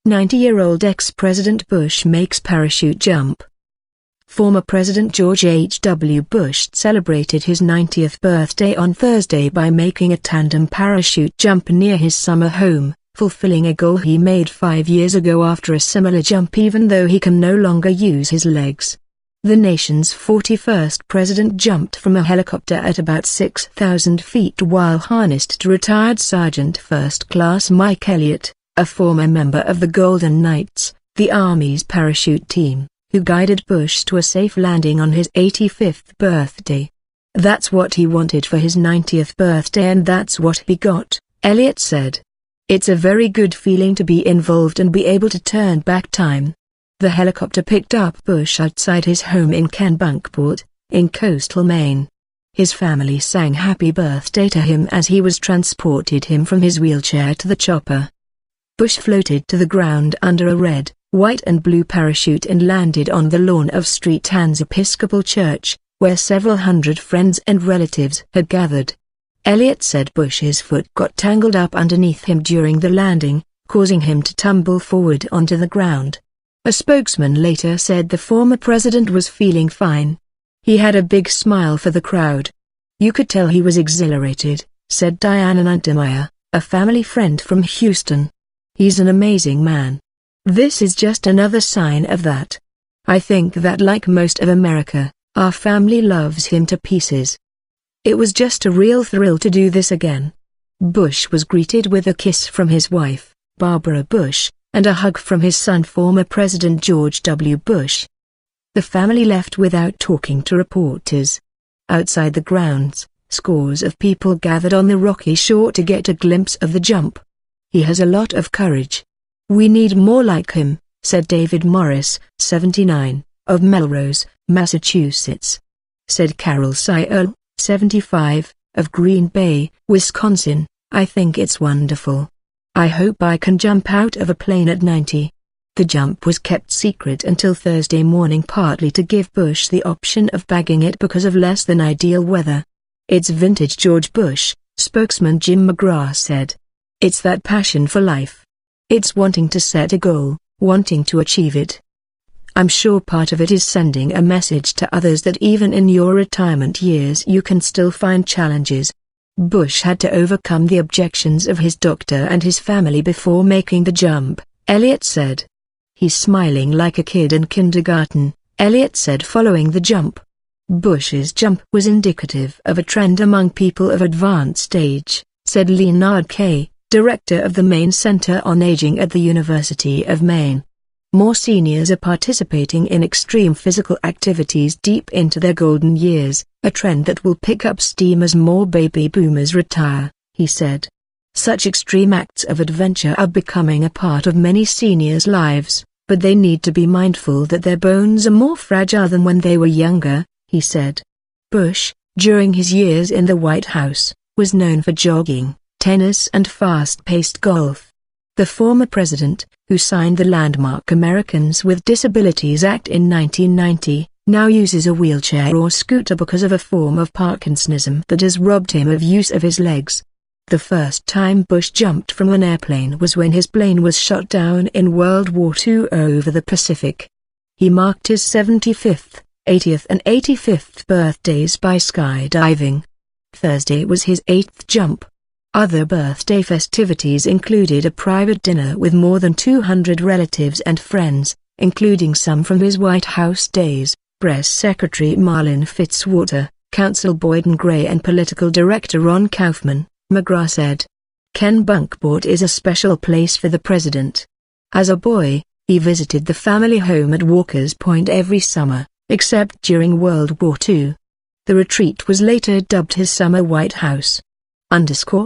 90-year-old ex-President Bush makes parachute jump. Former President George H.W. Bush celebrated his 90th birthday on Thursday by making a tandem parachute jump near his summer home, fulfilling a goal he made 5 years ago after a similar jump even though he can no longer use his legs. The nation's 41st president jumped from a helicopter at about 6,000 feet while harnessed to retired Sergeant First Class Mike Elliott, a former member of the Golden Knights, the Army's parachute team, who guided Bush to a safe landing on his 85th birthday. "That's what he wanted for his 90th birthday and that's what he got," Elliott said. "It's a very good feeling to be involved and be able to turn back time." The helicopter picked up Bush outside his home in Kennebunkport, in coastal Maine. His family sang happy birthday to him as he was transported from his wheelchair to the chopper. Bush floated to the ground under a red, white and blue parachute and landed on the lawn of St. Anne's Episcopal Church, where several hundred friends and relatives had gathered. Elliott said Bush's foot got tangled up underneath him during the landing, causing him to tumble forward onto the ground. A spokesman later said the former president was feeling fine. He had a big smile for the crowd. "You could tell he was exhilarated," said Diana Untermeyer, a family friend from Houston. "He's an amazing man. This is just another sign of that. I think that like most of America, our family loves him to pieces. It was just a real thrill to do this again." Bush was greeted with a kiss from his wife, Barbara Bush, and a hug from his son former President George W. Bush. The family left without talking to reporters. Outside the grounds, scores of people gathered on the rocky shore to get a glimpse of the jump. "He has a lot of courage. We need more like him," said David Morris, 79, of Melrose, Massachusetts. Said Carol Searle, 75, of Green Bay, Wisconsin, "I think it's wonderful. I hope I can jump out of a plane at 90. The jump was kept secret until Thursday morning partly to give Bush the option of bagging it because of less than ideal weather. "It's vintage George Bush," spokesman Jim McGrath said. "It's that passion for life. It's wanting to set a goal, wanting to achieve it. I'm sure part of it is sending a message to others that even in your retirement years you can still find challenges." Bush had to overcome the objections of his doctor and his family before making the jump, Elliott said. "He's smiling like a kid in kindergarten," Elliott said following the jump. Bush's jump was indicative of a trend among people of advanced age, said Leonard Kay, director of the Maine Center on Aging at the University of Maine. More seniors are participating in extreme physical activities deep into their golden years, a trend that will pick up steam as more baby boomers retire, he said. Such extreme acts of adventure are becoming a part of many seniors' lives, but they need to be mindful that their bones are more fragile than when they were younger, he said. Bush, during his years in the White House, was known for jogging, tennis and fast-paced golf. The former president, who signed the landmark Americans with Disabilities Act in 1990, now uses a wheelchair or scooter because of a form of Parkinsonism that has robbed him of use of his legs. The first time Bush jumped from an airplane was when his plane was shot down in World War II over the Pacific. He marked his 75th, 80th and 85th birthdays by skydiving. Thursday was his 8th jump. Other birthday festivities included a private dinner with more than 200 relatives and friends, including some from his White House days, Press Secretary Marlin Fitzwater, Counsel Boyden Gray and Political Director Ron Kaufman, McGrath said. Kennebunkport is a special place for the president. As a boy, he visited the family home at Walker's Point every summer, except during World War II. The retreat was later dubbed his Summer White House.